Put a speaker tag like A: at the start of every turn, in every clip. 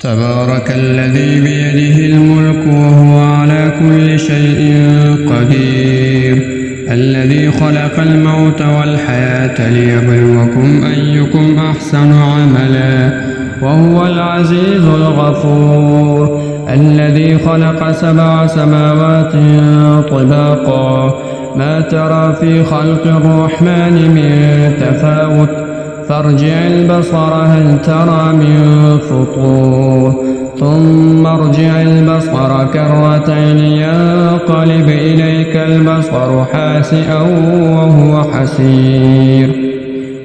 A: تبارك الذي بيده الملك وهو على كل شيء قدير الذي خلق الموت والحياة ليبلوكم أيكم أحسن عملا وهو العزيز الغفور الذي خلق 7 سماوات طباقا ما ترى في خلق الرحمن من تفاوت فارجع البصر هل ترى من فطور ثم ارجع البصر كرتين ينقلب إليك البصر خاسئا وهو حسير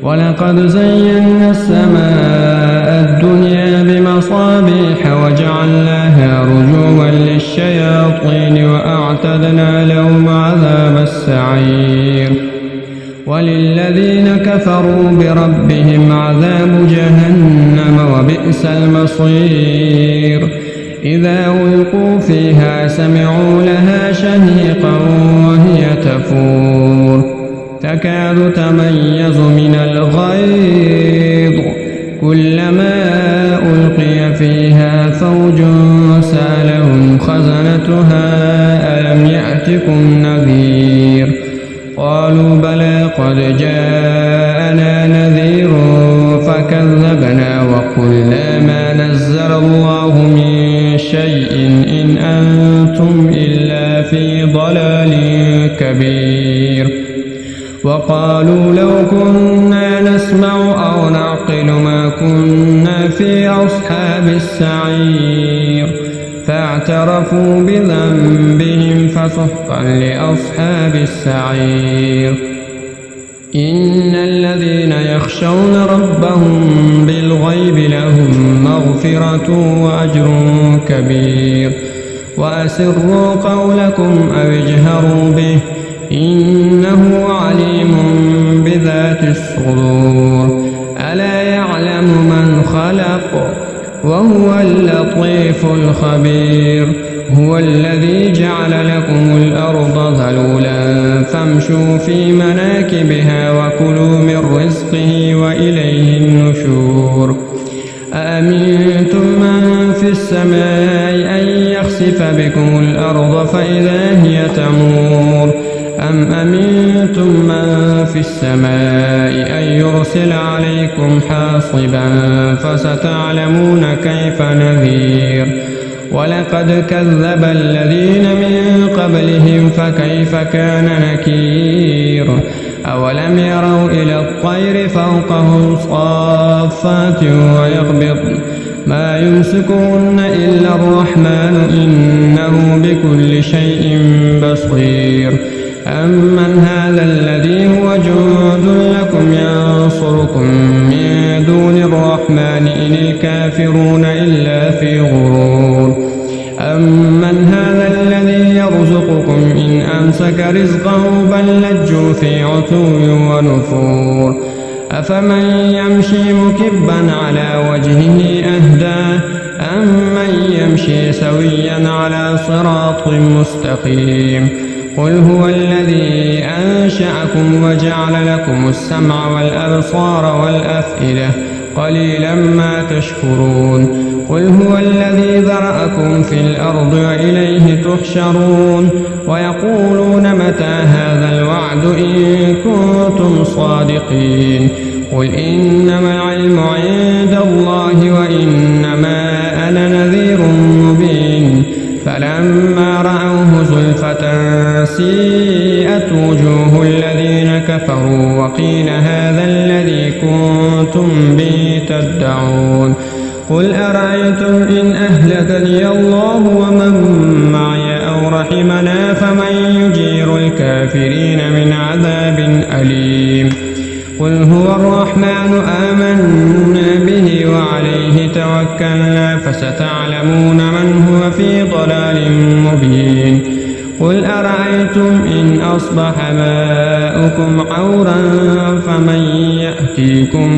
A: ولقد زينا السماء الدنيا بمصابيح وجعلناها رجوما للشياطين وأعتدنا لهم عذاب السعير وللذين كفروا بربهم عذاب جهنم وبئس المصير إذا ألقوا فيها سمعوا لها شهيقا وهي تفور تكاد تميز من الغيظ كلما ألقي فيها فوج سألهم خزنتها ألم يأتكم نذير قالوا بلى قد جاءنا نذير فكذبنا وقلنا ما نزل الله من شيء إن أنتم إلا في ضلال كبير وقالوا لو كنا نسمع أو نعقل ما كنا في أصحاب السعير فاعترفوا بذنبهم فسحقا لأصحاب السعير إن الذين يخشون ربهم بالغيب لهم مغفرة وأجر كبير وأسروا قولكم أو اجهروا به إنه عليم بذات الصدور ألا يعلم من خلق وهو اللطيف الخبير هو الذي جعل لكم الأرض ذلولا فامشوا في مناكبها وكلوا من رزقه وإليه النشور أأمنتم من في السماء أن يخسف بكم الأرض فإذا هي تمور أم أمنتم من في السماء أن يرسل عليكم حاصبا فستعلمون كيف نذير ولقد كذب الذين من قبلهم فكيف كان نكير أولم يروا إلى الطير فوقهم صافات ويقبضن ما يمسكون إلا الرحمن إنه بكل شيء بصير أمن هذا الذي هو جند لكم ينصركم من دون الرحمن إن الكافرون إلا في غرور أمن هذا الذي يرزقكم إن أمسك رزقه بل لجوا في عتو ونفور أفمن يمشي مكبا على وجهه أهدى أمن يمشي سويا على صراط مستقيم قل هو الذي أنشأكم وجعل لكم السمع والأبصار والأفئدة قليلا ما تشكرون قل هو الذي ذرأكم في الأرض وإليه تحشرون ويقولون متى هذا الوعد إن كنتم صادقين قل إنما العلم عند الله وإنما أنا نذير مبين فلما رأوه زلفة سيئت وجوه الذين كفروا وقيل هذا الذي كنتم به تدعون قل أرأيتم إن أهلكني الله ومن معي أو رحمنا فمن يجير الكافرين من عذاب أليم قل هو الرحمن آمنا به وعليه توكلنا فستعلمون من هو في ضلال مبين قل أرأيتم إن أصبح ماؤكم عورا فمن يأتيكم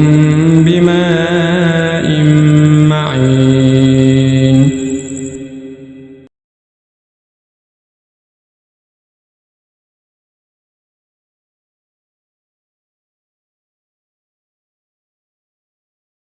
A: بماء